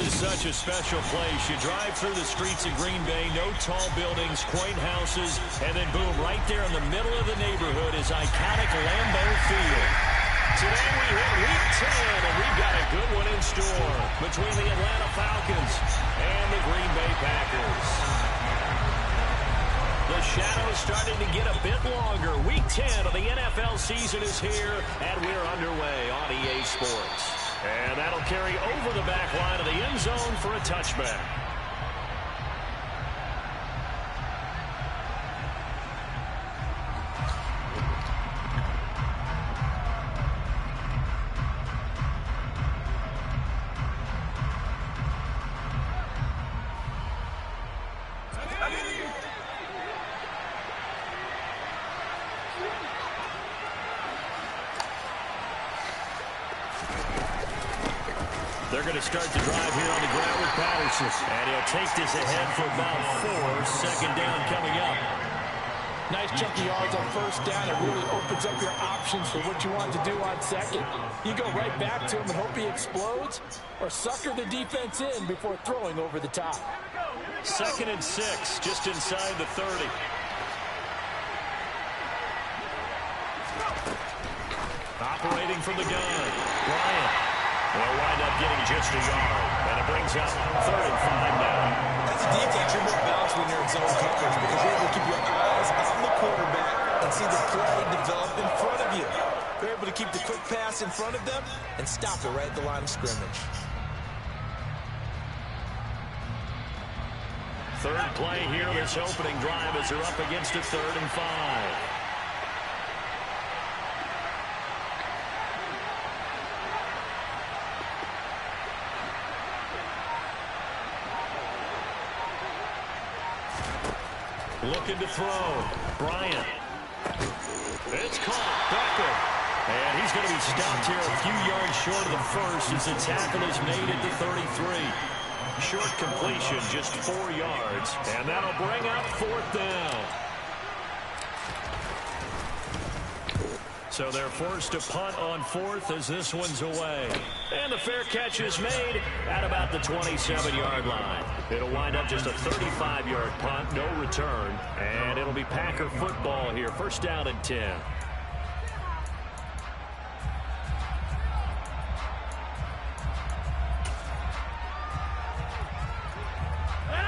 is such a special place. You drive through the streets of Green Bay, no tall buildings, quaint houses, and then boom, right there in the middle of the neighborhood is iconic Lambeau Field. Today we hit Week 10, and we've got a good one in store between the Atlanta Falcons and the Green Bay Packers. The shadow's starting to get a bit longer. Week 10 of the NFL season is here, and we're underway on EA Sports. And that'll carry over the back line of the end zone for a touchback. They're going to start the drive here on the ground with Patterson. And he'll take this ahead for about 4. Second down coming up. Nice chunky yards on first down. It really opens up your options for what you want to do on second. You go right back to him and hope he explodes, or sucker the defense in before throwing over the top. 2nd and 6, just inside the 30. Operating from the gun, Bryant. They'll wind up getting just a yard, and it brings up 3rd and 5 now. As a defense, you're more balanced when you're in zone coverage because you're able to keep your eyes on the quarterback and see the play develop in front of you. You're able to keep the quick pass in front of them and stop it right at the line of scrimmage. Third play here, this opening drive as they're up against a 3rd and 5. Looking to throw. Bryant. It's caught. Becker. And he's going to be stopped here a few yards short of the first as the tackle is made at the 33. Short completion, just 4 yards. And that'll bring up 4th down. So they're forced to punt on 4th as this one's away. And the fair catch is made at about the 27-yard line. It'll wind up just a 35-yard punt, no return. And it'll be Packer football here. 1st down and 10.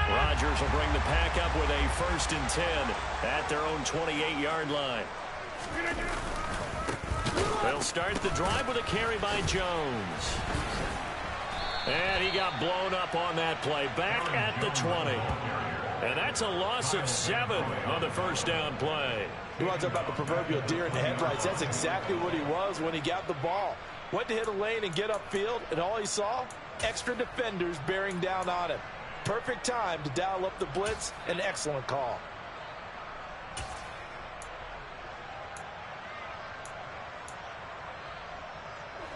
Rodgers will bring the Pack up with a 1st and 10 at their own 28-yard line. They'll start the drive with a carry by Jones. And he got blown up on that play. Back at the 20. And that's a loss of 7 on the 1st down play. He wants about the proverbial deer in the headlights. That's exactly what he was when he got the ball. Went to hit a lane and get upfield, and all he saw? Extra defenders bearing down on him. Perfect time to dial up the blitz. An excellent call.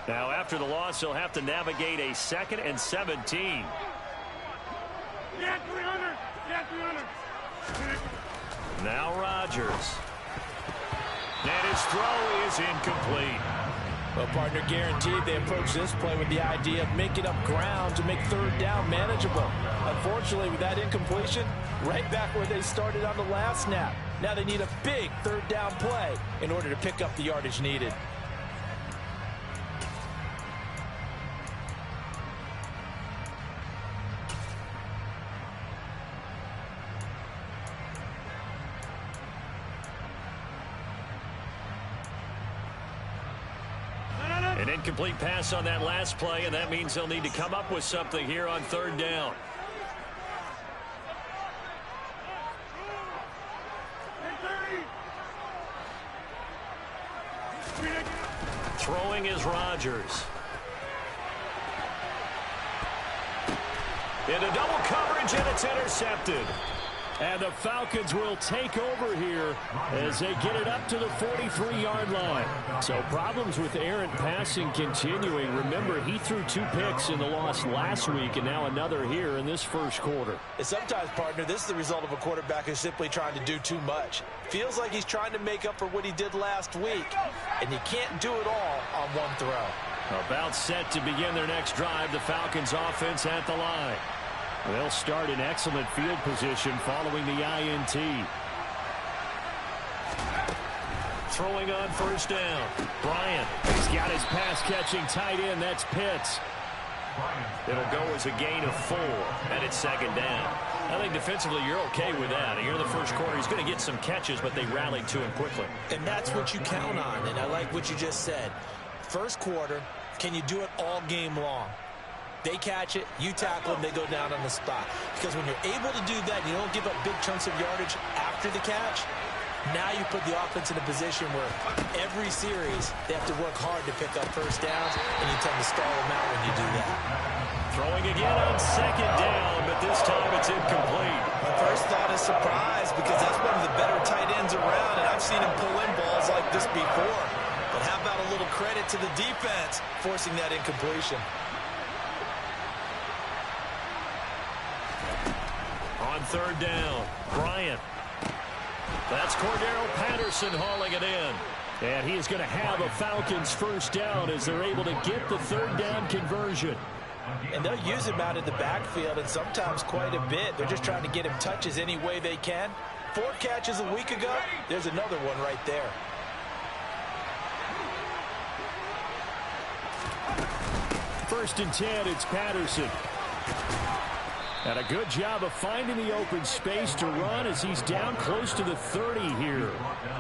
Now, after the loss, he'll have to navigate a 2nd and 17. Now Rodgers. And his throw is incomplete. Well, partner, guaranteed they approach this play with the idea of making up ground to make 3rd down manageable. Unfortunately, with that incompletion, right back where they started on the last snap. Now they need a big 3rd down play in order to pick up the yardage needed. An incomplete pass on that last play, and that means they'll need to come up with something here on 3rd down. Throwing is Rodgers. Into double coverage, and it's intercepted. And the Falcons will take over here as they get it up to the 43-yard line. So problems with errant passing continuing. Remember, he threw 2 picks in the loss last week, and now another here in this first quarter. And sometimes, partner, this is the result of a quarterback who's simply trying to do too much. Feels like he's trying to make up for what he did last week, and you can't do it all on one throw. About set to begin their next drive, the Falcons offense at the line. They'll start in excellent field position following the INT. Throwing on first down. Bryant. He's got his pass-catching tight end. That's Pitts. It'll go as a gain of 4, and it's second down. I think defensively you're okay with that. Here in the first quarter, he's going to get some catches, but they rallied to him quickly. And that's what you count on, and I like what you just said. First quarter, can you do it all game long? They catch it, you tackle them, they go down on the spot. Because when you're able to do that, you don't give up big chunks of yardage after the catch. Now you put the offense in a position where every series they have to work hard to pick up first downs, and you tend to stall them out when you do that. Throwing again on second down, but this time it's incomplete. My first thought is surprise, because that's one of the better tight ends around, and I've seen him pull in balls like this before. But how about a little credit to the defense forcing that incompletion? On third down, Bryant. That's Cordero Patterson hauling it in. And he is going to have a Falcons first down as they're able to get the third down conversion. And they'll use him out in the backfield, and sometimes quite a bit. They're just trying to get him touches any way they can. 4 catches a week ago. There's another one right there. First and 10, it's Patterson. And a good job of finding the open space to run as he's down close to the 30 here.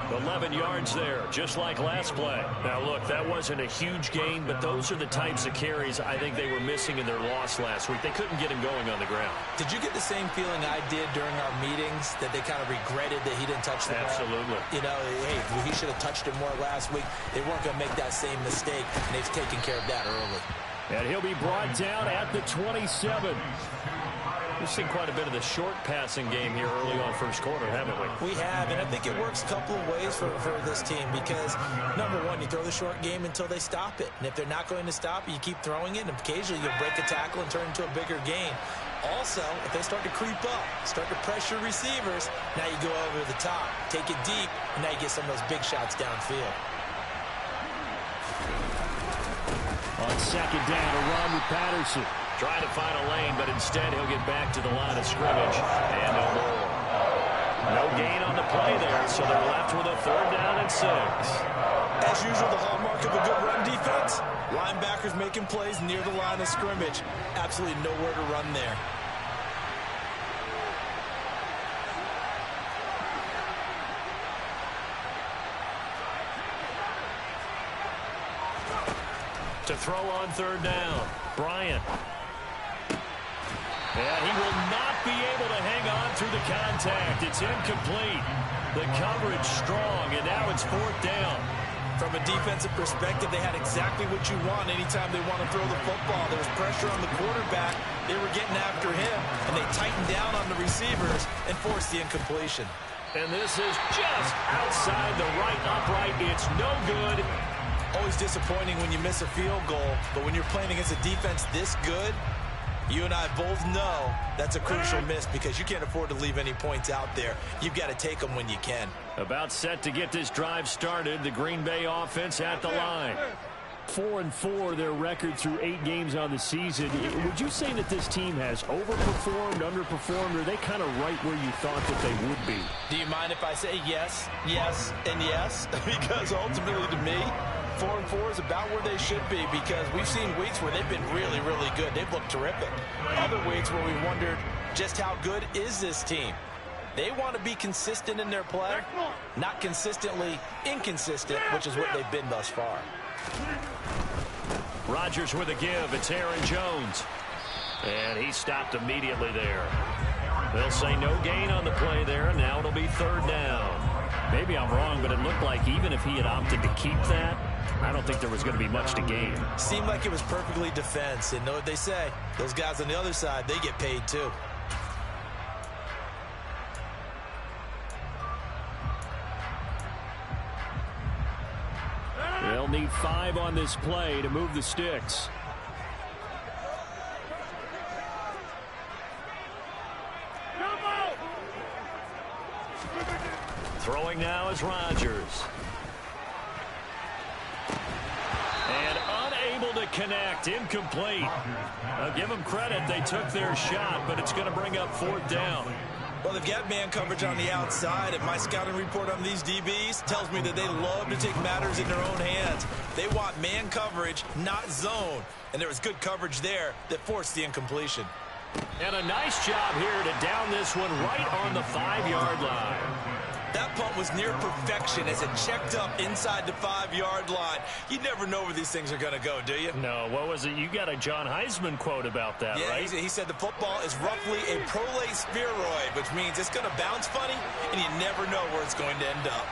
11 yards there, just like last play. Now, look, that wasn't a huge gain, but those are the types of carries I think they were missing in their loss last week. They couldn't get him going on the ground. Did you get the same feeling I did during our meetings, that they kind of regretted that he didn't touch the ball? Absolutely. You know, hey, he should have touched it more last week. They weren't going to make that same mistake, and they've taken care of that early. And he'll be brought down at the 27. We've seen quite a bit of the short passing game here early on first quarter, haven't we? We have, and I think it works a couple of ways for this team because, number one, you throw the short game until they stop it. And if they're not going to stop it, you keep throwing it, and occasionally you'll break a tackle and turn into a bigger gain. Also, if they start to creep up, start to pressure receivers, now you go over the top, take it deep, and now you get some of those big shots downfield. On second down, a run with Patterson. Trying to find a lane, but instead he'll get back to the line of scrimmage. And no more. No gain on the play there, so they're left with a third down and 6. As usual, the hallmark of a good run defense, linebackers making plays near the line of scrimmage. Absolutely nowhere to run there. To throw on third down, Bryant. And he will not be able to hang on through the contact. It's incomplete. The coverage strong, and now it's fourth down. From a defensive perspective, they had exactly what you want anytime they want to throw the football. There was pressure on the quarterback. They were getting after him, and they tightened down on the receivers and forced the incompletion. And this is just outside the right upright. It's no good. Always disappointing when you miss a field goal, but when you're playing against a defense this good, you and I both know that's a crucial miss because you can't afford to leave any points out there. You've got to take them when you can. About set to get this drive started, the Green Bay offense at the line. 4-4 their record through 8 games on the season. Would you say that this team has overperformed, underperformed, or are they kind of right where you thought that they would be? Do you mind if I say yes, yes, and yes? Because ultimately to me, 4-4 is about where they should be because we've seen weeks where they've been really, really good. They've looked terrific. Other weeks where we wondered just how good is this team. They want to be consistent in their play, not consistently inconsistent, which is what they've been thus far. Rodgers with a give. It's Aaron Jones. And he stopped immediately there. They'll say no gain on the play there, and now it'll be third down. Maybe I'm wrong, but it looked like even if he had opted to keep that, I don't think there was going to be much to gain. Seemed like it was perfectly defense, and know what they say. Those guys on the other side, they get paid too. 5 on this play to move the sticks. Throwing now is Rodgers. And unable to connect. Incomplete. I'll give them credit. They took their shot, but it's going to bring up 4th down. Well, they've got man coverage on the outside, and my scouting report on these DBs tells me that they love to take matters in their own hands. They want man coverage, not zone. And there was good coverage there that forced the incompletion. And a nice job here to down this one right on the 5-yard line. That punt was near perfection as it checked up inside the 5-yard line. You never know where these things are going to go, do you? No, what was it? You got a John Heisman quote about that, right? Yeah, he said the football is roughly a prolate spheroid, which means it's going to bounce funny, and you never know where it's going to end up.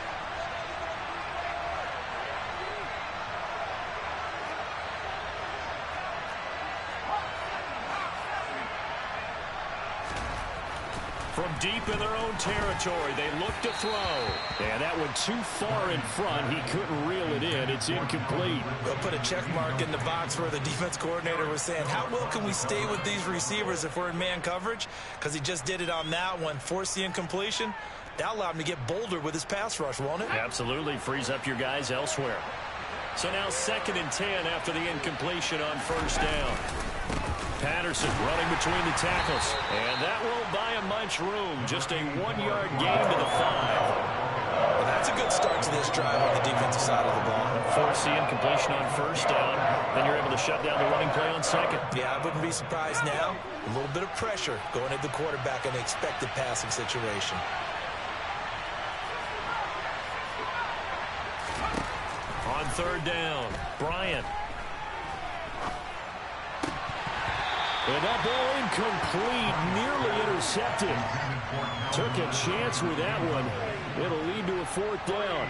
From deep in their own territory, they look to throw. And that one too far in front. He couldn't reel it in. It's incomplete. They'll put a check mark in the box where the defense coordinator was saying, how well can we stay with these receivers if we're in man coverage? Because he just did it on that one, forced the incompletion. That allowed him to get bolder with his pass rush, won't it? Absolutely. Frees up your guys elsewhere. So now 2nd and 10 after the incompletion on 1st down. Patterson running between the tackles. And that won't buy him much room. Just a 1-yard gain to the 5. Well, that's a good start to this drive on the defensive side of the ball. Force the incompletion on 1st down. Then you're able to shut down the running play on 2nd. Yeah, I wouldn't be surprised now. A little bit of pressure going at the quarterback in the expected passing situation. On 3rd down, Bryant. And that ball incomplete, nearly intercepted. Took a chance with that one. It'll lead to a 4th down.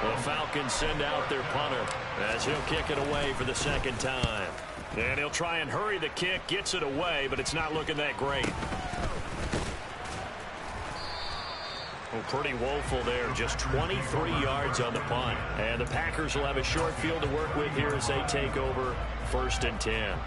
The Falcons send out their punter as he'll kick it away for the 2nd time. And he'll try and hurry the kick, gets it away, but it's not looking that great. Well, pretty woeful there, just 23 yards on the punt. And the Packers will have a short field to work with here as they take over 1st and 10.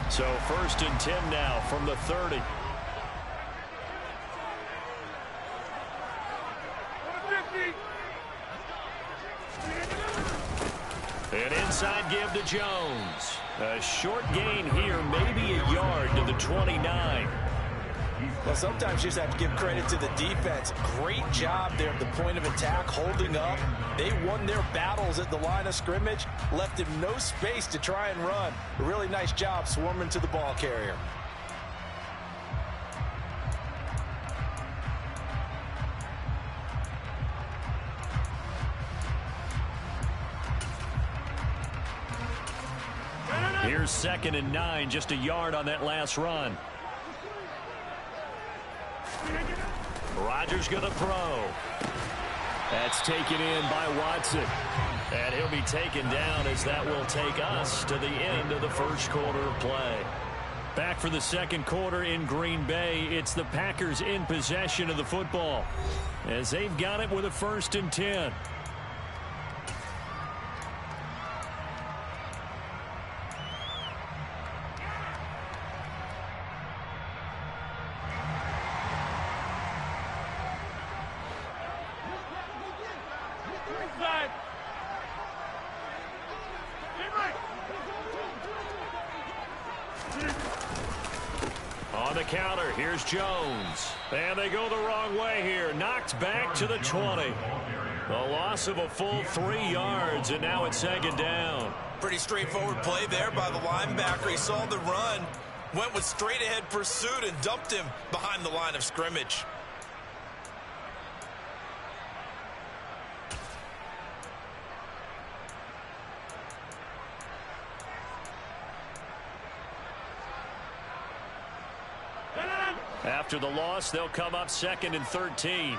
So 1st and 10 now from the 30. An inside give to Jones. A short gain here, maybe a yard to the 29. Well, sometimes you just have to give credit to the defense. Great job there at the point of attack, holding up. They won their battles at the line of scrimmage, left him no space to try and run. A really nice job swarming to the ball carrier. Here's 2nd and 9, just a yard on that last run. Rodgers going to throw. That's taken in by Watson. And he'll be taken down as that will take us to the end of the 1st quarter of play. Back for the 2nd quarter in Green Bay. It's the Packers in possession of the football as they've got it with a 1st and 10. On the counter, here's Jones. And they go the wrong way here. Knocked back to the 20. A loss of a full 3 yards, and now it's 2nd down. Pretty straightforward play there by the linebacker. He saw the run, went with straight-ahead pursuit, and dumped him behind the line of scrimmage. After the loss, they'll come up 2nd and 13.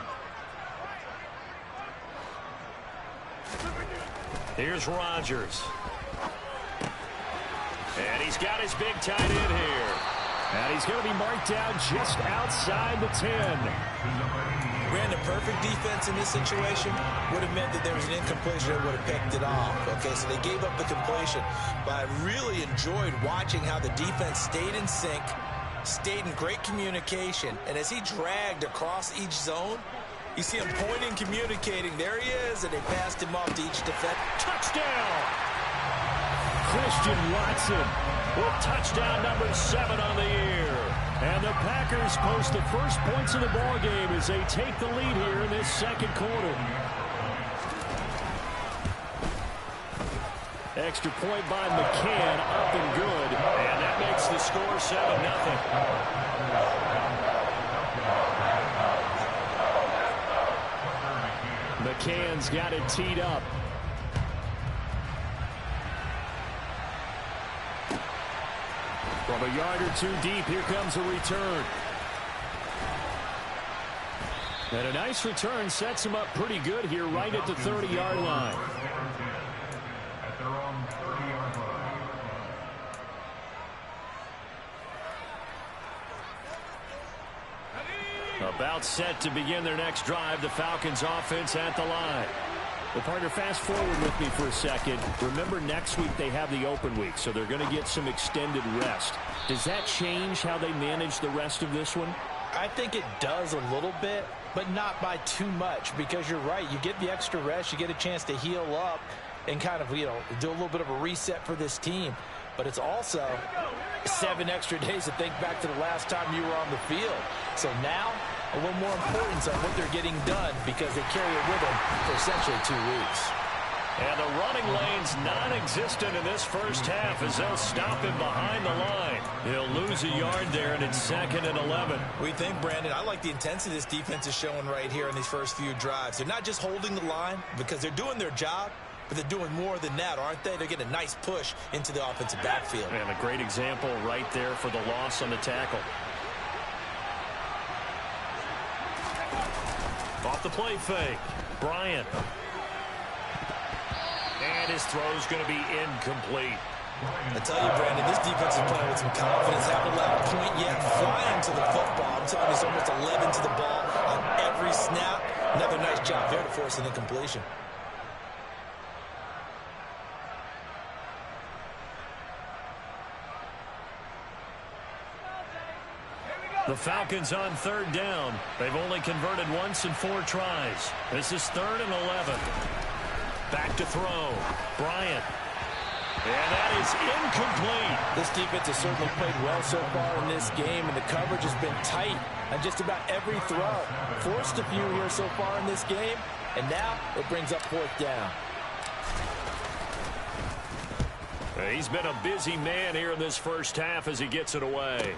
Here's Rodgers. And he's got his big tight end here. And he's going to be marked down just outside the 10. Ran the perfect defense in this situation. Would have meant that there was an incompletion that would have picked it off. Okay, so they gave up the completion. But I really enjoyed watching how the defense stayed in sync, stayed in great communication, and as he dragged across each zone, you see him pointing, communicating. There he is, and they passed him off to each defender. Touchdown! Christian Watson with touchdown number 7 on the year. And the Packers post the first points of the ball game as they take the lead here in this second quarter. Extra point by McCann, up and good. And that makes the score 7-0. McCann's got it teed up. From a yard or 2 deep, here comes a return. And a nice return sets him up pretty good here right at the 30-yard line. About set to begin their next drive, the Falcons offense at the line. Well, partner, fast forward with me for a second. Remember, next week they have the open week, so they're going to get some extended rest. Does that change how they manage the rest of this one? I think it does a little bit, but not by too much, because you're right. You get the extra rest, you get a chance to heal up and kind of, do a little bit of a reset for this team. But it's also 7 extra days to think back to the last time you were on the field. So now, a little more importance on what they're getting done because they carry it with them for essentially 2 weeks. And the running lane's non-existent in this first half as they'll stop him behind the line. He'll lose a yard there, and it's 2nd and 11. What do you think, Brandon? I like the intensity this defense is showing right here in these first few drives. They're not just holding the line because they're doing their job, but they're doing more than that, aren't they? They're getting a nice push into the offensive backfield. And a great example right there for the loss on the tackle. Off the play fake. Bryant. And his throw's going to be incomplete. I tell you, Brandon, this defense is playing with some confidence. Haven't allowed a point yet. Flying to the football. I'm telling you, it's almost 11 to the ball on every snap. Another nice job there to force an incompletion. The Falcons on 3rd down. They've only converted once in 4 tries. This is 3rd and 11. Back to throw. Bryant. And that is incomplete. This defense has certainly played well so far in this game, and the coverage has been tight on just about every throw. Forced a few here so far in this game, and now it brings up 4th down. He's been a busy man here in this first half as he gets it away.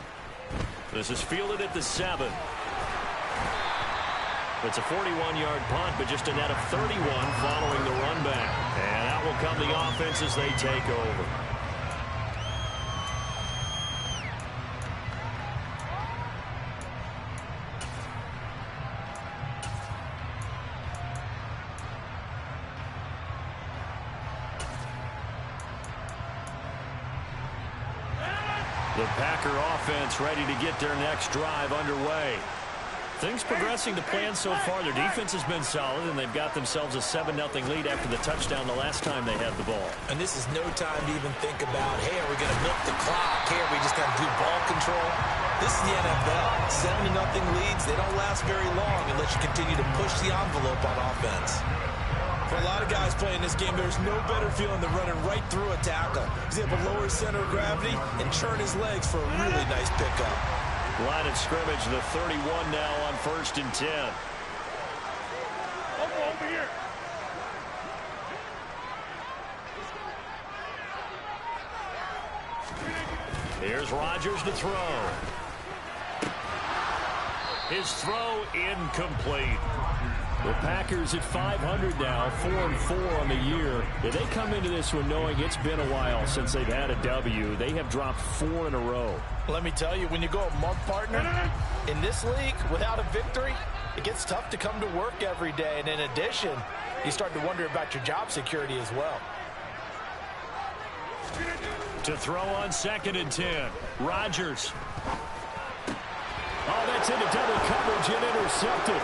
This is fielded at the 7. It's a 41-yard punt, but just a net of 31 following the run back. And out will come the offense as they take over. The Packer offense ready to get their next drive underway. Things progressing to plan so far. Their defense has been solid, and they've got themselves a 7-0 lead after the touchdown the last time they had the ball. And this is no time to even think about, hey, are we going to milk the clock? Hey, are we just going to do ball control? This is the NFL. 7-0 leads, they don't last very long unless you continue to push the envelope on offense. For a lot of guys playing this game, there's no better feeling than running right through a tackle. He's able to lower his center of gravity and churn his legs for a really nice pickup. Line of scrimmage, the 31 now on 1st and 10. Over here. Here's Rodgers to throw. His throw incomplete. The Packers at 500 now, 4-4 on the year. They come into this one knowing it's been a while since they've had a W. They have dropped 4 in a row. Let me tell you, when you go a month, partner, in this league, without a victory, it gets tough to come to work every day. And in addition, you start to wonder about your job security as well. To throw on 2nd and 10. Rodgers. Oh, that's into double coverage and intercepted.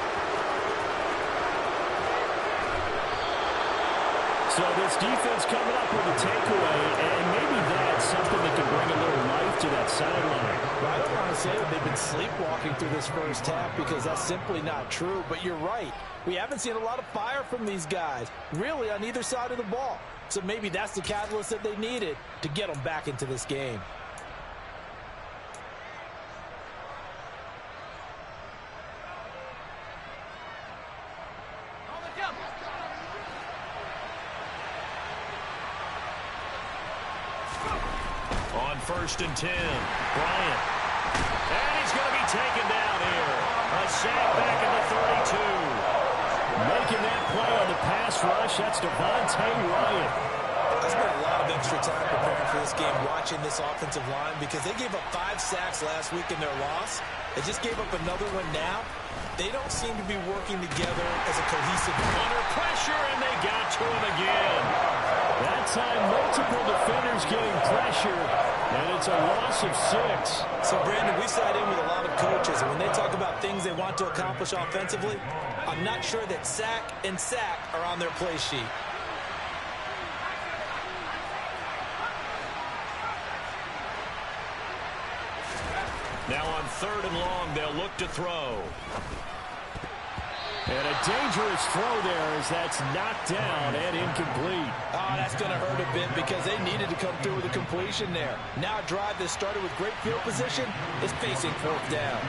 So this defense coming up with a takeaway, and maybe that's something that can bring a little life to that sideline. Well, I don't want to say that they've been sleepwalking through this first half because that's simply not true, but you're right. We haven't seen a lot of fire from these guys, really on either side of the ball. So maybe that's the catalyst that they needed to get them back into this game. On 1st and 10, Bryant. And he's going to be taken down here. A sack back at the 32. Making that play on the pass rush, that's Devontae Wyatt. I spent a lot of extra time preparing for this game watching this offensive line because they gave up 5 sacks last week in their loss. They just gave up another one now. They don't seem to be working together as a cohesive unit. Under pressure, and they got to him again. That time, multiple defenders getting pressure, and it's a loss of 6. So, Brandon, we sat in with a lot of coaches, and when they talk about things they want to accomplish offensively, I'm not sure that sack and sack are on their play sheet. Now on 3rd and long, they'll look to throw. And a dangerous throw there as that's knocked down and incomplete. Oh, that's going to hurt a bit because they needed to come through with a completion there. Now a drive that started with great field position is facing 4th down.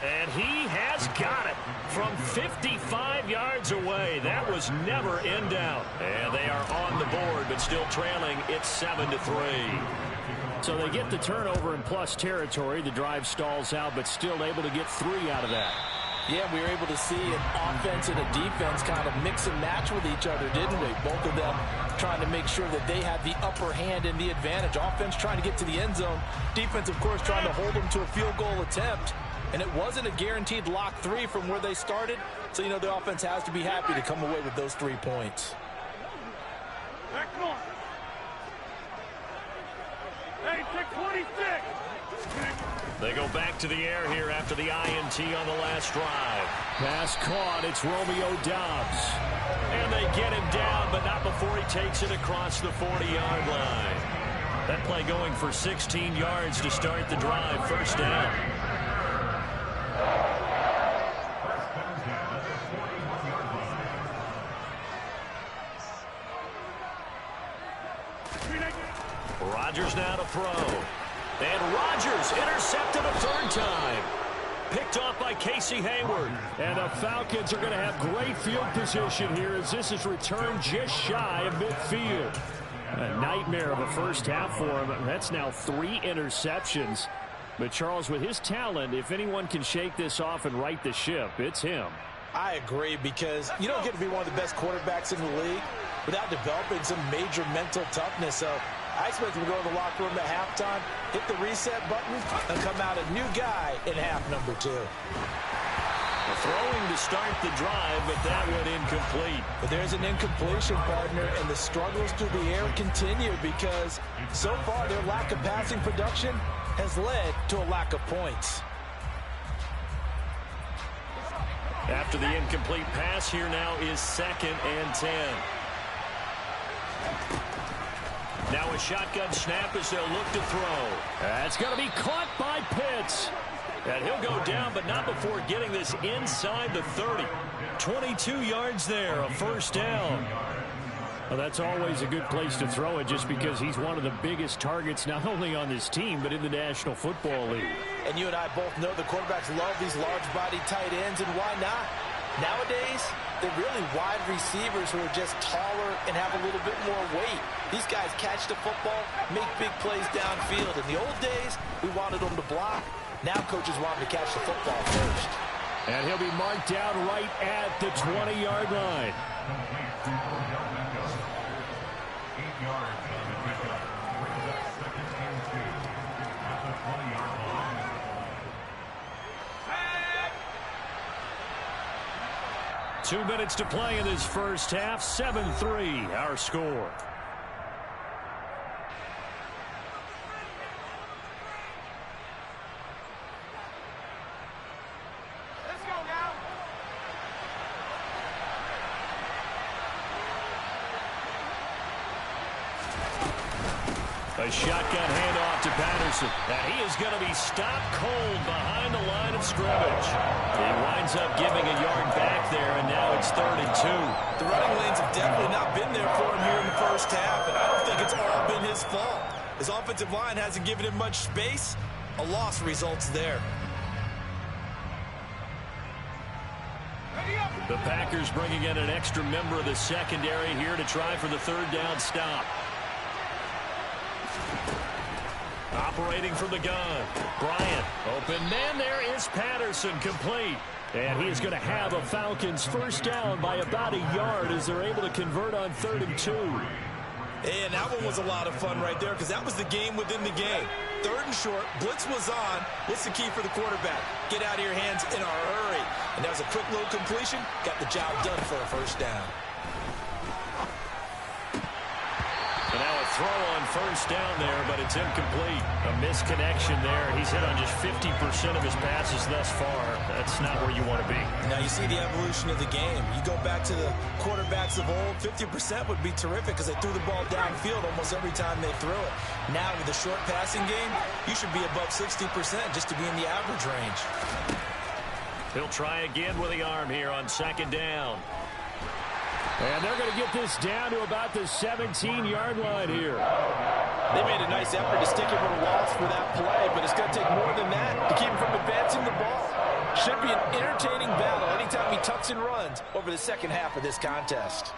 And he has got it from 55 yards away. That was never in doubt. And they are on the board, but still trailing. It's 7-3. So they get the turnover in plus territory. The drive stalls out, but still able to get 3 out of that. Yeah, we were able to see an offense and a defense kind of mix and match with each other, didn't we? Both of them trying to make sure that they had the upper hand and the advantage. Offense trying to get to the end zone. Defense, of course, trying to hold them to a field goal attempt. And it wasn't a guaranteed lock 3 from where they started. So, you know, the offense has to be happy to come away with those 3 points. Hey, 626. They go back to the air here after the INT on the last drive. Pass caught. It's Romeo Doubs. And they get him down, but not before he takes it across the 40-yard line. That play going for 16 yards to start the drive. 1st down. Rodgers now to throw. And Rodgers intercepted a 3rd time. Picked off by Casey Hayward. And the Falcons are going to have great field position here as this is returned just shy of midfield. A nightmare of a first half for him. That's now 3 interceptions. But Charles, with his talent, if anyone can shake this off and right the ship, it's him. I agree, because you don't get to be one of the best quarterbacks in the league without developing some major mental toughness. So I expect him to go in the locker room at halftime, hit the reset button, and come out a new guy in half number 2. Throwing to start the drive, but that went incomplete. But there's an incompletion, partner, and the struggles through the air continue because so far their lack of passing production has led to a lack of points. After the incomplete pass, here now is 2nd and 10. Now a shotgun snap as they'll look to throw. That's going to be caught by Pitts. And he'll go down, but not before getting this inside the 30. 22 yards there, a 1st down. Well, that's always a good place to throw it just because he's one of the biggest targets not only on this team but in the National Football League. And you and I both know the quarterbacks love these large-body tight ends, and why not? Nowadays, they're really wide receivers who are just taller and have a little bit more weight. These guys catch the football, make big plays downfield. In the old days, we wanted them to block. Now coaches want them to catch the football first. And he'll be marked down right at the 20-yard line. yards on the pickup. Brings up second and 2 at the 20-yard line. 2 minutes to play in this first half. 7-3 our score. A shotgun handoff to Patterson. And he is going to be stopped cold behind the line of scrimmage. He winds up giving a yard back there, and now it's 3rd and 2. The running lanes have definitely not been there for him here in the first half, and I don't think it's all been his fault. His offensive line hasn't given him much space. A loss results there. The Packers bringing in an extra member of the secondary here to try for the 3rd down stop. Operating from the gun. Bryant. Open man. There is Patterson, complete. And he is going to have a Falcons first down by about a yard as they're able to convert on 3rd and 2. And that one was a lot of fun right there because that was the game within the game. 3rd and short. Blitz was on. What's the key for the quarterback? Get out of your hands in a hurry. And that was a quick little completion. Got the job done for a first down. And now a throw on first down there, but it's incomplete. A misconnection there. He's hit on just 50% of his passes thus far. That's not where you want to be. Now you see the evolution of the game. You go back to the quarterbacks of old, 50% would be terrific because they threw the ball downfield almost every time they threw it. Now with the short passing game, you should be above 60% just to be in the average range. He'll try again with the arm here on 2nd down. And they're going to get this down to about the 17-yard line here. They made a nice effort to stick him with a loss for that play, but it's going to take more than that to keep him from advancing the ball. Should be an entertaining battle anytime he tucks and runs over the second half of this contest.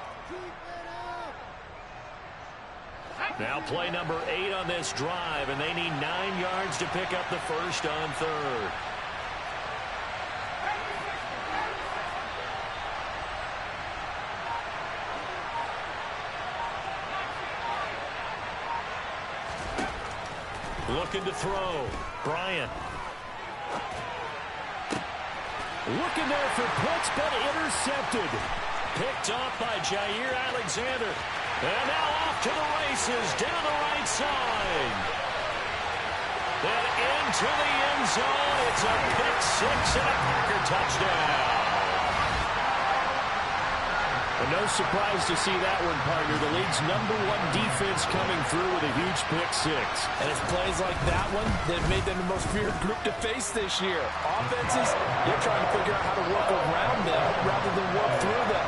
Now play number 8 on this drive, and they need 9 yards to pick up the first on 3rd. Looking to throw. Bryant. Looking there for puts, but intercepted. Picked off by Jair Alexander. And now off to the races, down the right side. Then into the end zone. It's a pick 6 and a Packer touchdown. And no surprise to see that one, partner. The league's #1 defense coming through with a huge pick 6. And it's plays like that one that made them the most feared group to face this year. Offenses, they're trying to figure out how to work around them rather than work through them.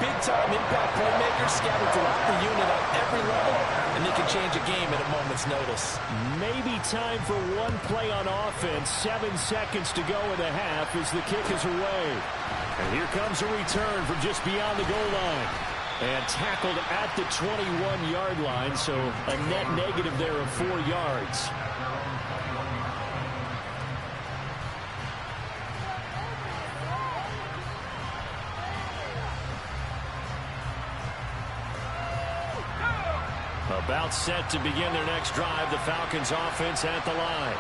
Big-time impact playmakers scattered throughout the unit on every level, and they can change a game at a moment's notice. Maybe time for one play on offense. 7 seconds to go in the half as the kick is away. And here comes a return from just beyond the goal line. And tackled at the 21-yard line, so a net negative there of 4 yards. About set to begin their next drive, the Falcons offense at the line.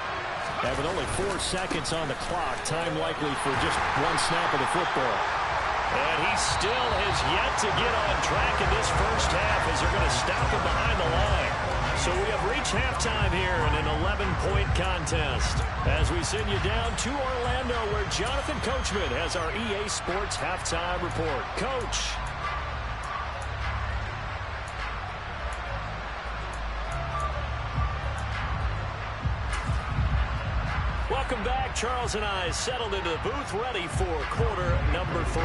And with only 4 seconds on the clock, time likely for just 1 snap of the football. And he still has yet to get on track in this first half as they're going to stop him behind the line. So we have reached halftime here in an 11-point contest as we send you down to Orlando where Jonathan Coachman has our EA Sports halftime report. Coach. Welcome back. Charles and I settled into the booth ready for quarter number 3.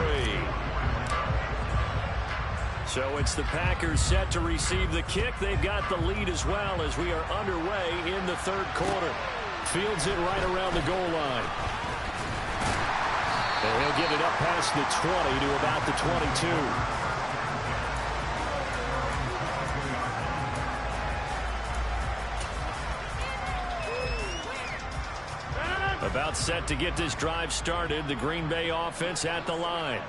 So it's the Packers set to receive the kick. They've got the lead as well as we are underway in the 3rd quarter. Fields it right around the goal line. And he'll get it up past the 20 to about the 22. About set to get this drive started. The Green Bay offense at the line.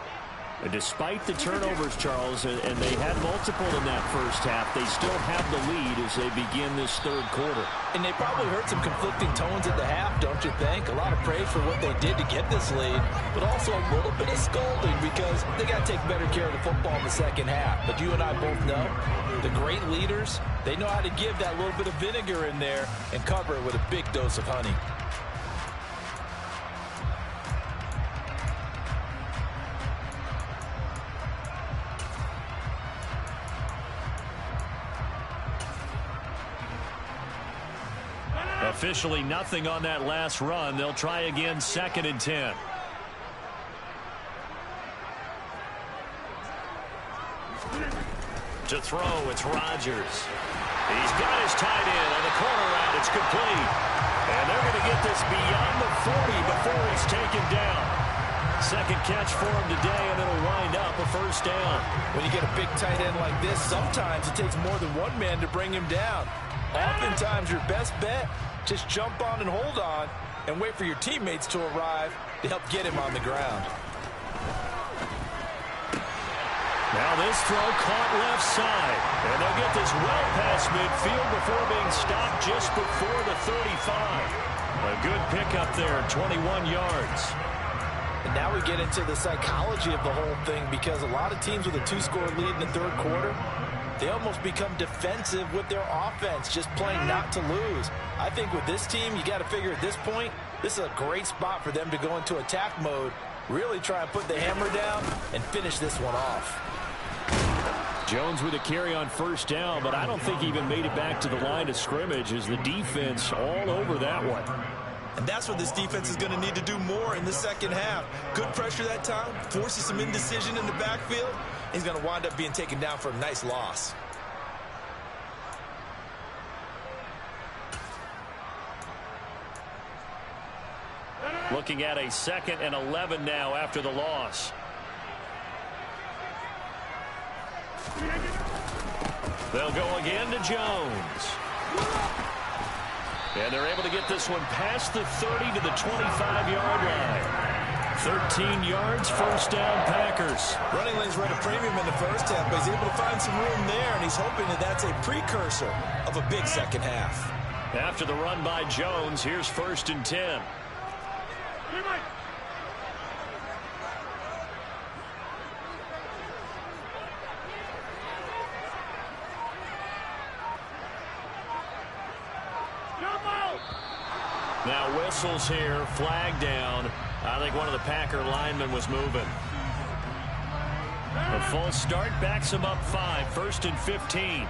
And despite the turnovers, Charles, and they had multiple in that first half, they still have the lead as they begin this third quarter. And they probably heard some conflicting tones at the half, don't you think? A lot of praise for what they did to get this lead, but also a little bit of scolding because they got to take better care of the football in the second half. But you and I both know the great leaders, they know how to give that little bit of vinegar in there and cover it with a big dose of honey. Officially nothing on that last run. They'll try again, 2nd and 10. To throw, it's Rodgers. He's got his tight end on the corner route. It's complete. And they're going to get this beyond the 40 before he's taken down. Second catch for him today, and it'll wind up a first down. When you get a big tight end like this, sometimes it takes more than one man to bring him down. Oftentimes, your best bet, just jump on and hold on and wait for your teammates to arrive to help get him on the ground. Now this throw caught left side. And they'll get this well past midfield before being stopped just before the 35. A good pickup there, 21 yards. And now we get into the psychology of the whole thing because a lot of teams with a 2-score lead in the third quarter, they almost become defensive with their offense, just playing not to lose. I think with this team, you got to figure at this point, this is a great spot for them to go into attack mode, really try and put the hammer down and finish this one off. Jones with a carry on first down, but I don't think he even made it back to the line of scrimmage as the defense all over that one. And that's what this defense is going to need to do more in the second half. Good pressure that time, forces some indecision in the backfield. He's going to wind up being taken down for a nice loss. Looking at a 2nd and 11 now after the loss. They'll go again to Jones. And they're able to get this one past the 30 to the 25-yard line. 13 yards, first down, Packers. Running lanes were at a premium in the first half, but he's able to find some room there, and he's hoping that that's a precursor of a big second half. After the run by Jones, here's 1st and 10. Now whistles here, flag down. I think one of the Packer linemen was moving. A full start backs him up 5, 1st and 15.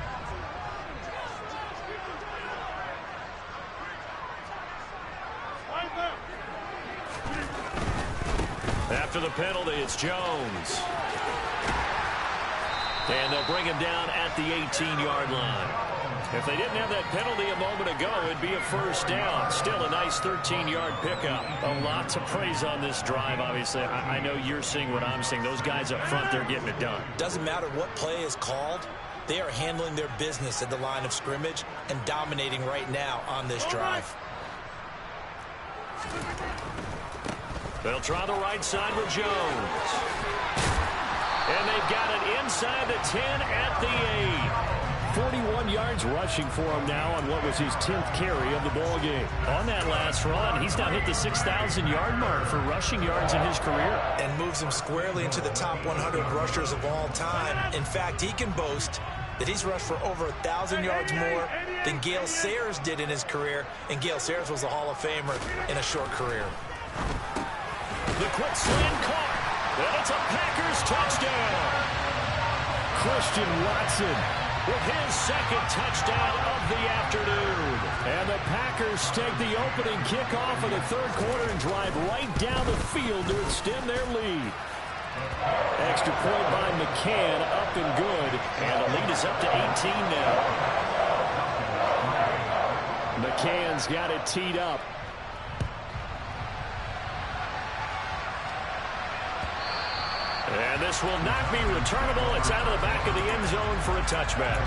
After the penalty, it's Jones. And they'll bring him down at the 18-yard line. If they didn't have that penalty a moment ago, it'd be a first down. Still a nice 13-yard pickup. A lot to praise on this drive, obviously. I know you're seeing what I'm seeing. Those guys up front, they're getting it done. Doesn't matter what play is called. They are handling their business at the line of scrimmage and dominating right now on this drive. They'll try the right side with Jones. And they've got it inside the 10 at the 8. 41 yards rushing for him now on what was his 10th carry of the ball game. On that last run, he's now hit the 6,000-yard mark for rushing yards in his career. And moves him squarely into the top 100 rushers of all time. In fact, he can boast that he's rushed for over 1,000 yards more than Gale Sayers did in his career. And Gale Sayers was a Hall of Famer in a short career. The quick slant caught. And it's a Packers touchdown. Christian Watson with his 2nd touchdown of the afternoon. And the Packers take the opening kickoff of the third quarter and drive right down the field to extend their lead. Extra point by McCann, up and good. And the lead is up to 18 now. McCann's got it teed up. And this will not be returnable. It's out of the back of the end zone for a touchback.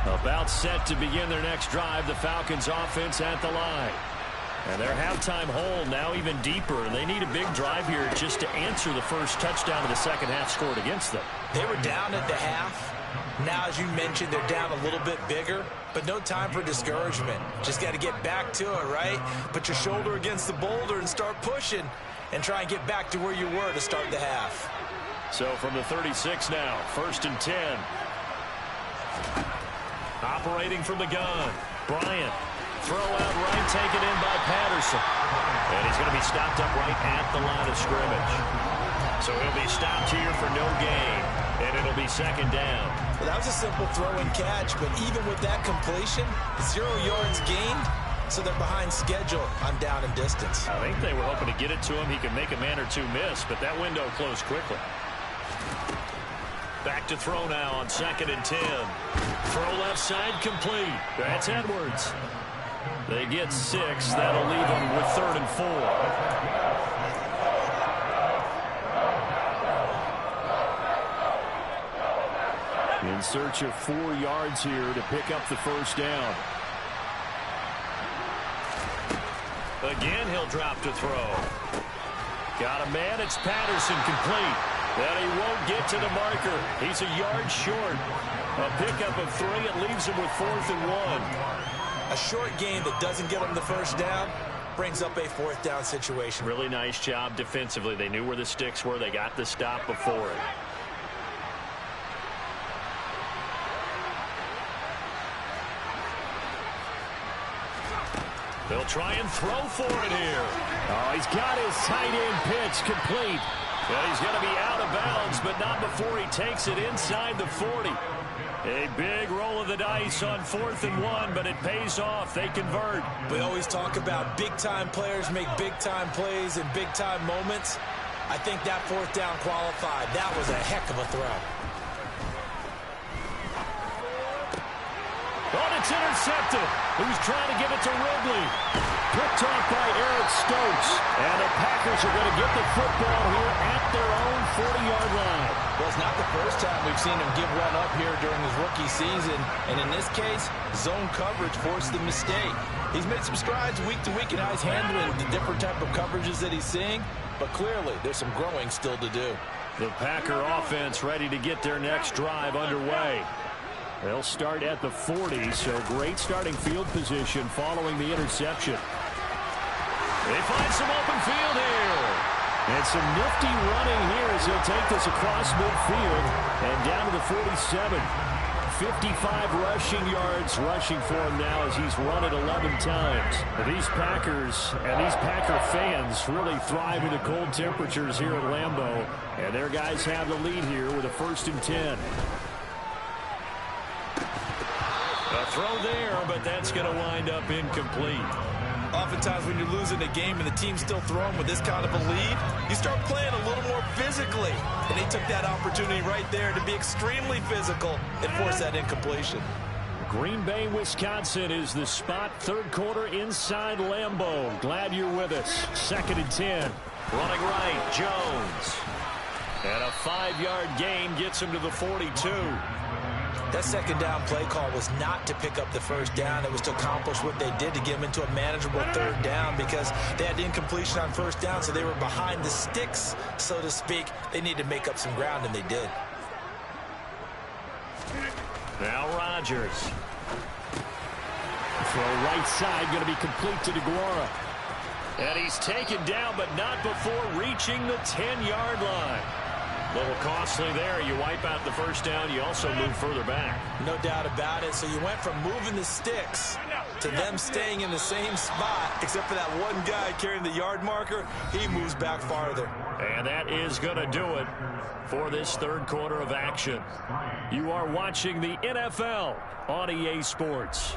A About set to begin their next drive. The Falcons offense at the line. And their halftime hole now even deeper. And they need a big drive here just to answer the first touchdown of the second half scored against them. They were down at the half. Now, as you mentioned, they're down a little bit bigger, but no time for discouragement. Just got to get back to it, right? Put your shoulder against the boulder and start pushing and try and get back to where you were to start the half. So from the 36 now, 1st and 10. Operating from the gun. Bryant. Throw out right, taken in by Patterson. And he's going to be stopped up right at the line of scrimmage. So he'll be stopped here for no gain. And it'll be 2nd down. Well, that was a simple throw and catch, but even with that completion, 0 yards gained, so they're behind schedule on down and distance. I think they were hoping to get it to him. He could make a man or two miss, but that window closed quickly. Back to throw now on 2nd and 10. Throw left side complete. That's Edwards. They get 6. That'll leave them with 3rd and 4. In search of 4 yards here to pick up the 1st down. Again, he'll drop to throw. Got a man. It's Patterson complete. Then he won't get to the marker. He's a yard short. A pickup of 3. It leaves him with 4th and 1. A short gain that doesn't get them the 1st down brings up a 4th down situation. Really nice job defensively. They knew where the sticks were. They got the stop before it. They'll try and throw for it here. Oh, he's got his tight end pitch complete. And he's going to be out of bounds, but not before he takes it inside the 40. A big roll of the dice on 4th and 1, but it pays off. They convert. We always talk about big-time players make big-time plays in big-time moments. I think that 4th down qualified. That was a heck of a throw. Oh, it's intercepted. Who's trying to give it to Ridley? Picked off by Eric Stokes. And the Packers are going to get the football here at their own 40-yard line. Well, it's not the first time we've seen him give one up here during his rookie season. And in this case, zone coverage forced the mistake. He's made some strides week to week in how he's handling the different type of coverages that he's seeing. But clearly, there's some growing still to do. The Packer offense ready to get their next drive underway. They'll start at the 40, so great starting field position following the interception. They find some open field here. And some nifty running here as he'll take this across midfield and down to the 47. 55 rushing yards rushing for him now as he's run it 11 times. These Packers and these Packer fans really thrive in the cold temperatures here at Lambeau. And their guys have the lead here with a 1st and 10. A throw there, but that's going to wind up incomplete. Oftentimes when you're losing a game and the team's still throwing with this kind of a lead, you start playing a little more physically. And they took that opportunity right there to be extremely physical and force that incompletion. Green Bay, Wisconsin is the spot. 3rd quarter inside Lambeau. Glad you're with us. 2nd and 10. Running right, Jones. And a 5-yard gain gets him to the 42. That 2nd down play call was not to pick up the 1st down. It was to accomplish what they did to get them into a manageable 3rd down because they had the incompletion on 1st down, so they were behind the sticks, so to speak. They needed to make up some ground, and they did. Now Rodgers. Throw right side, going to be complete to DeGuara. And he's taken down, but not before reaching the 10-yard line. A little costly there. You wipe out the 1st down. You also move further back. No doubt about it. So you went from moving the sticks to them staying in the same spot, except for that one guy carrying the yard marker. He moves back farther. And that is going to do it for this 3rd quarter of action. You are watching the NFL on EA Sports.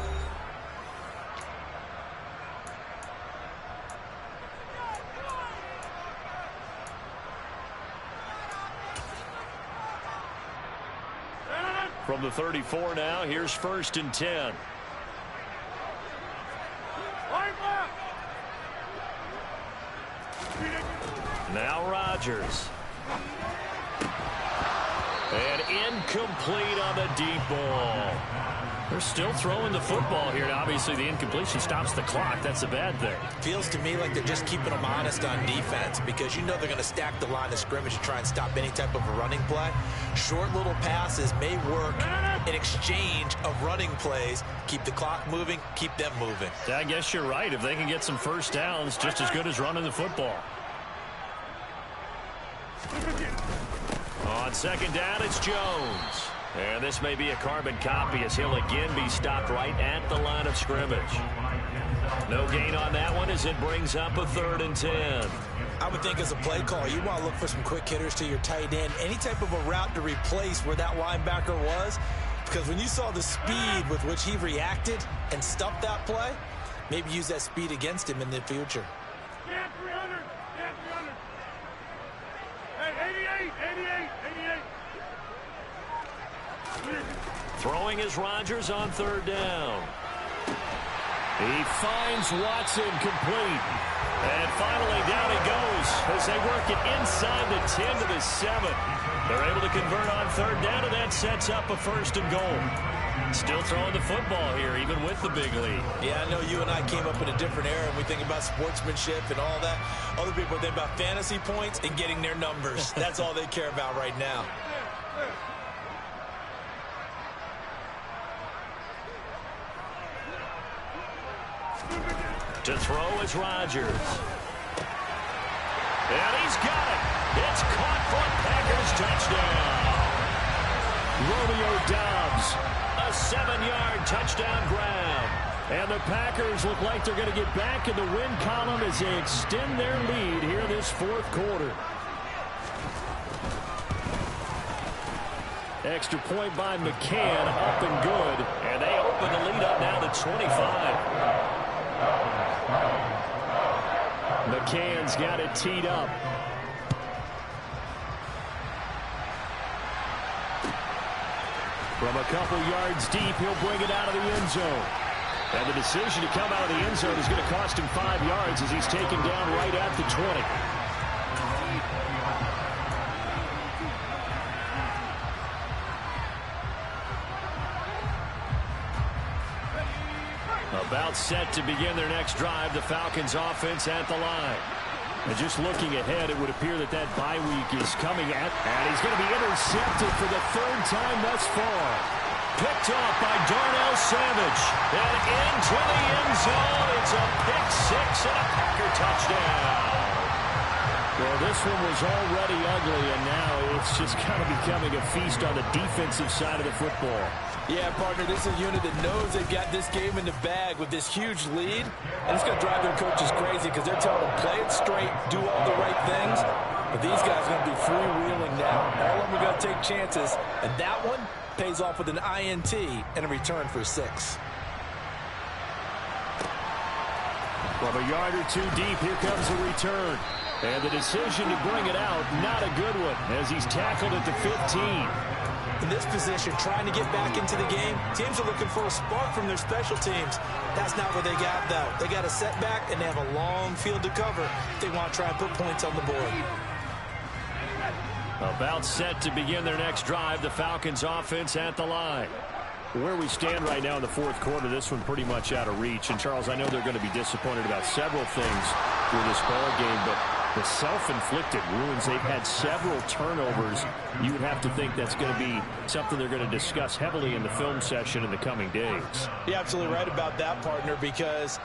From the 34 now, here's 1st and 10. Now Rodgers. And incomplete on the deep ball. They're still throwing the football here. Now, obviously, the incompletion stops the clock. That's a bad thing. Feels to me like they're just keeping them honest on defense because you know they're going to stack the line of scrimmage to try and stop any type of a running play. Short little passes may work in exchange of running plays. Keep the clock moving, keep them moving. I guess you're right. If they can get some first downs, just as good as running the football. On second down, it's Jones. And this may be a carbon copy as he'll again be stopped right at the line of scrimmage. No gain on that one as it brings up a 3rd and 10. I would think as a play call, you want to look for some quick hitters to your tight end. Any type of a route to replace where that linebacker was. Because when you saw the speed with which he reacted and stuffed that play, maybe use that speed against him in the future. Stand 300. Stand 300. Hey, 88. 88. 88. Throwing is Rodgers on 3rd down. He finds Watson complete. And finally down he goes as they work it inside the 10 to the 7. They're able to convert on 3rd down, and that sets up a 1st and goal. Still throwing the football here, even with the big lead. Yeah, I know you and I came up in a different era, and we think about sportsmanship and all that. Other people think about fantasy points and getting their numbers. That's all they care about right now. To throw is Rodgers. And he's got it. It's caught for a Packers touchdown. Romeo Doubs, a 7-yard touchdown grab. And the Packers look like they're going to get back in the win column as they extend their lead here this 4th quarter. Extra point by McCann, up and good. And they open the lead up now to 25. McCann's got it teed up. From a couple yards deep, he'll bring it out of the end zone. And the decision to come out of the end zone is going to cost him 5 yards as he's taken down right at the 20. About set to begin their next drive, the Falcons offense at the line. And just looking ahead, it would appear that bye week is coming at, and he's going to be intercepted for the 3rd time thus far. Picked off by Darnell Savage. And into the end zone, it's a pick 6 and a Packer touchdown. Well, this one was already ugly, and now it's just kind of becoming a feast on the defensive side of the football. Yeah, partner, this is a unit that knows they've got this game in the bag with this huge lead. And it's going to drive their coaches crazy because they're telling them, play it straight, do all the right things. But these guys are going to be freewheeling now. All of them are going to take chances. And that one pays off with an INT and a return for 6. From a yard or two deep, here comes the return. And the decision to bring it out, not a good one, as he's tackled at the 15. In this position, trying to get back into the game, teams are looking for a spark from their special teams. That's not what they got, though. They got a setback, and they have a long field to cover if they want to try and put points on the board. About set to begin their next drive, the Falcons offense at the line. Where we stand right now in the 4th quarter, this one pretty much out of reach. And, Charles, I know they're going to be disappointed about several things through this ball game, but the self-inflicted ruins, they've had several turnovers. You would have to think that's going to be something they're going to discuss heavily in the film session in the coming days. You're absolutely right about that, partner, because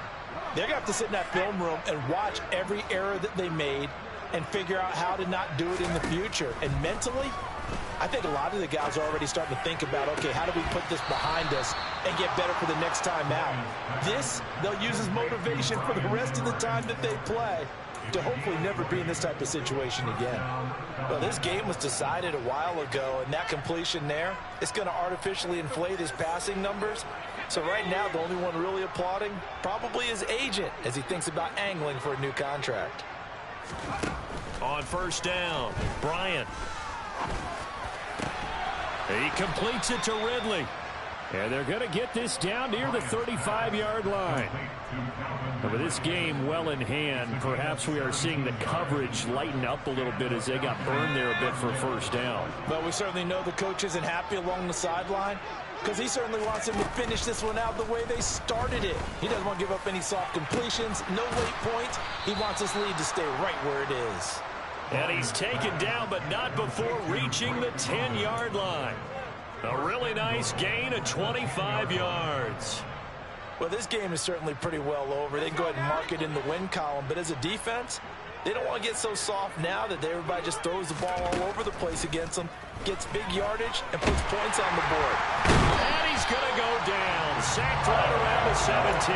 they're going to have to sit in that film room and watch every error that they made and figure out how to not do it in the future. And mentally, I think a lot of the guys are already starting to think about, okay, how do we put this behind us and get better for the next time out? This, they'll use as motivation for the rest of the time that they play to hopefully never be in this type of situation again. Well, this game was decided a while ago, and that completion there is going to artificially inflate his passing numbers. So right now, the only one really applauding probably his agent as he thinks about angling for a new contract. On 1st down, Bryant. He completes it to Ridley. And they're going to get this down near the 35-yard line. And with this game well in hand, perhaps we are seeing the coverage lighten up a little bit as they got burned there a bit for a first down. But we certainly know the coach isn't happy along the sideline because he certainly wants him to finish this one out the way they started it. He doesn't want to give up any soft completions, no late points. He wants his lead to stay right where it is. And he's taken down, but not before reaching the 10-yard line. A really nice gain of 25 yards. Well, this game is certainly pretty well over. They can go ahead and mark it in the win column. But as a defense, they don't want to get so soft now that everybody just throws the ball all over the place against them, gets big yardage, and puts points on the board. And he's going to go down. Sacked right around the 17.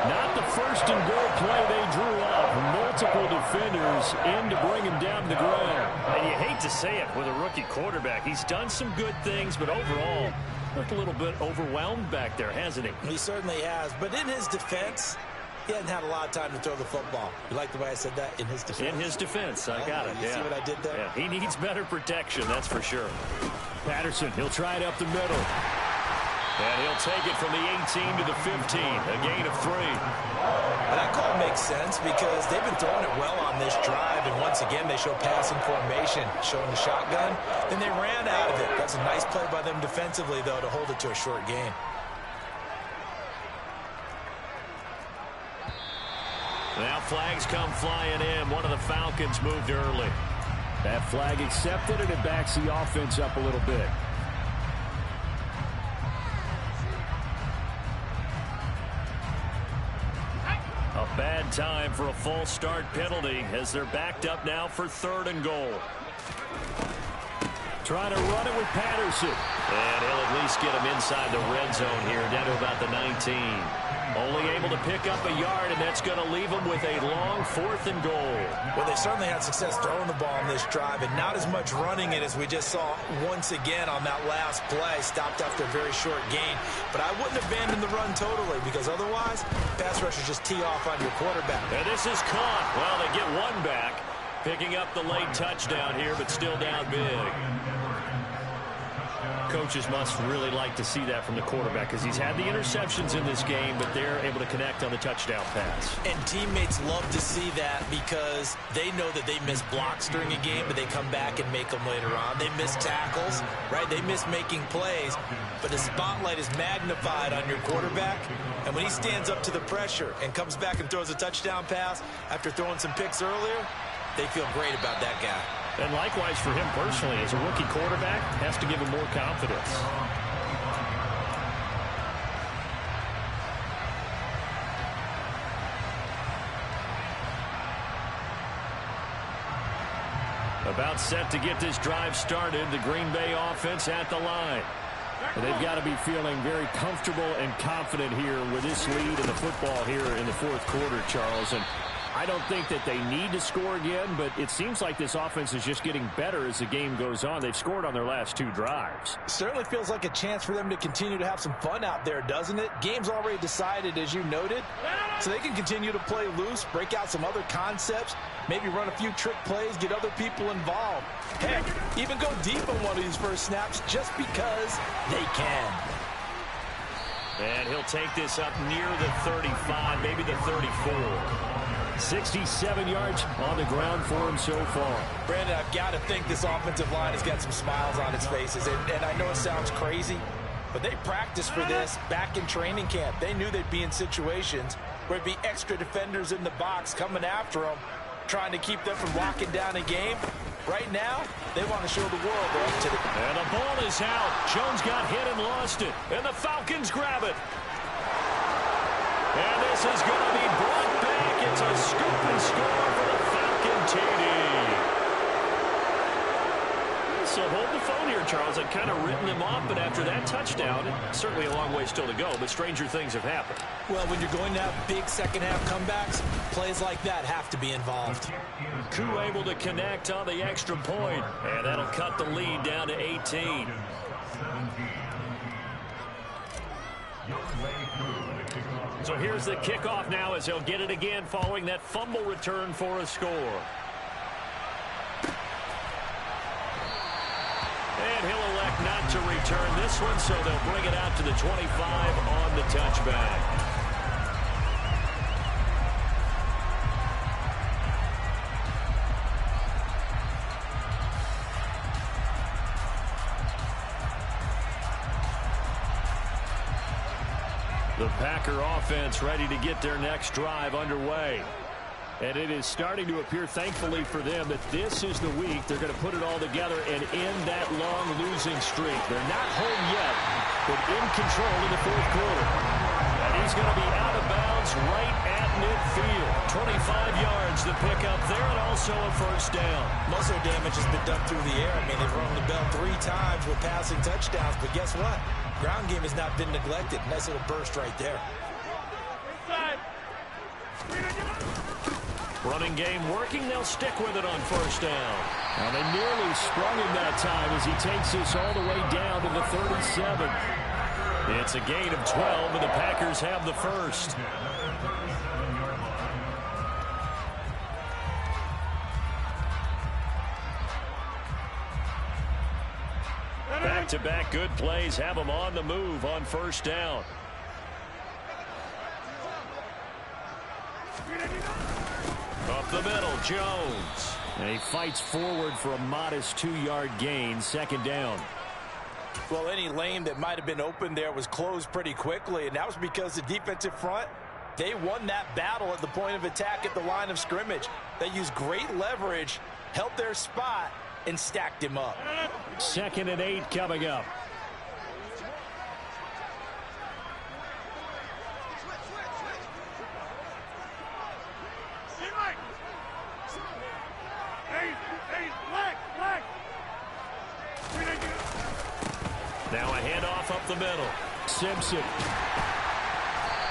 Not the first and goal play they drew up. Multiple defenders in to bring him down to the ground. And you hate to say it with a rookie quarterback. He's done some good things, but overall, looked a little bit overwhelmed back there, hasn't he? He certainly has. But in his defense, he hasn't had a lot of time to throw the football. You like the way I said that? In his defense? In his defense. I got it. You see what I did there? Yeah, he needs better protection, that's for sure. Patterson, he'll try it up the middle. And he'll take it from the 18 to the 15, a gain of 3. And that call makes sense because they've been throwing it well on this drive, and once again they show passing formation, showing the shotgun. Then they ran out of it. That's a nice play by them defensively, though, to hold it to a short gain. Now flags come flying in. One of the Falcons moved early. That flag accepted, and it backs the offense up a little bit. A bad time for a false start penalty as they're backed up now for 3rd and goal. Trying to run it with Patterson. And he'll at least get him inside the red zone here, down to about the 19. Only able to pick up a yard, and that's going to leave him with a long 4th and goal. Well, they certainly had success throwing the ball on this drive, and not as much running it as we just saw once again on that last play. Stopped after a very short gain. But I wouldn't abandon the run totally, because otherwise, pass rushers just tee off on your quarterback. And this is caught. Well, they get one back, picking up the late touchdown here, but still down big. Coaches must really like to see that from the quarterback because he's had the interceptions in this game, but they're able to connect on the touchdown pass. And teammates love to see that because they know that they miss blocks during a game, but they come back and make them later on. They miss tackles, right? They miss making plays, but the spotlight is magnified on your quarterback. And when he stands up to the pressure and comes back and throws a touchdown pass after throwing some picks earlier, they feel great about that guy. And likewise for him personally, as a rookie quarterback, has to give him more confidence. About set to get this drive started, the Green Bay offense at the line. And they've got to be feeling very comfortable and confident here with this lead in the football here in the 4th quarter, Charles. And I don't think that they need to score again, but it seems like this offense is just getting better as the game goes on. They've scored on their last 2 drives. Certainly feels like a chance for them to continue to have some fun out there, doesn't it? Game's already decided, as you noted, so they can continue to play loose, break out some other concepts, maybe run a few trick plays, get other people involved. Heck, even go deep on one of these first snaps just because they can. And he'll take this up near the 35, maybe the 34. 67 yards on the ground for him so far. Brandon, I've got to think this offensive line has got some smiles on its faces. And I know it sounds crazy, but they practiced for this back in training camp. They knew they'd be in situations where it'd be extra defenders in the box coming after them, trying to keep them from locking down a game. Right now, they want to show the world they're up to the... And the ball is out. Jones got hit and lost it. And the Falcons grab it. And this is going to be brought back. It's a scoop and score for the Falcon TD. So hold the phone here, Charles. I've kind of written them off, but after that touchdown, certainly a long way still to go, but stranger things have happened. Well, when you're going to have big second-half comebacks, plays like that have to be involved. Koo able to connect on the extra point, and that'll cut the lead down to 18. So here's the kickoff now as he'll get it again following that fumble return for a score. And he'll elect elect not to return this one, so they'll bring it out to the 25 on the touchback. The Packer offense ready to get their next drive underway. And it is starting to appear, thankfully for them, that this is the week they're going to put it all together and end that long losing streak. They're not home yet, but in control in the fourth quarter. And he's going to be out of bounds right at midfield. 25 yards to pick up there, and also a first down. Muscle damage has been done through the air. I mean, they've rung the bell 3 times with passing touchdowns, but guess what? Ground game has not been neglected. Nice little burst right there. Running game working. They'll stick with it on first down. And they nearly sprung him that time as he takes this all the way down to the 37. It's a gain of 12, and the Packers have the first. Back-to-back good plays have them on the move on first down. Up the middle, Jones. And he fights forward for a modest 2-yard gain, second down. Well, any lane that might have been open there was closed pretty quickly, and that was because the defensive front, they won that battle at the point of attack at the line of scrimmage. They used great leverage, held their spot, and stacked him up. 2nd and 8 coming up. Now a handoff up the middle. Simpson.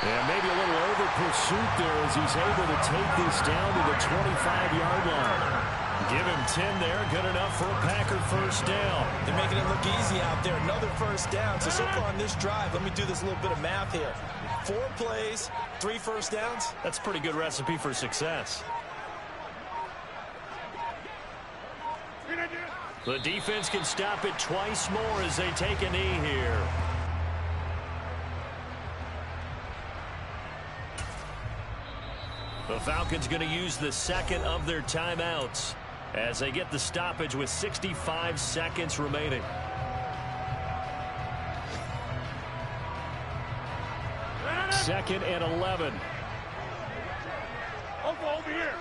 And maybe a little over pursuit there as he's able to take this down to the 25-yard line. Give him 10 there. Good enough for a Packer first down. They're making it look easy out there. Another first down. So far on this drive, let me do this little bit of math here. 4 plays, 3 first downs. That's a pretty good recipe for success. The defense can stop it twice more as they take a knee here. The Falcons going to use the second of their timeouts as they get the stoppage with 65 seconds remaining. Second and 11. Over here.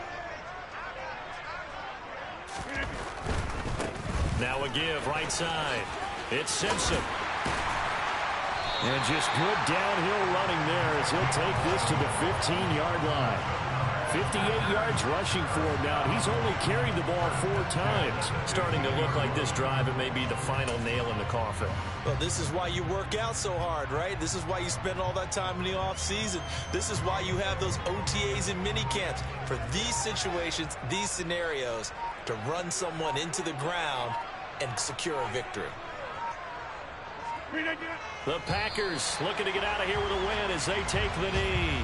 Now a give right side. It's Simpson. And just good downhill running there as he'll take this to the 15-yard line. 58 yards rushing for him now. He's only carried the ball 4 times. Starting to look like this drive, it may be the final nail in the coffin. Well, this is why you work out so hard, right? This is why you spend all that time in the offseason. This is why you have those OTAs and mini camps. For these situations, these scenarios, to run someone into the ground and secure a victory. The Packers looking to get out of here with a win as they take the knee.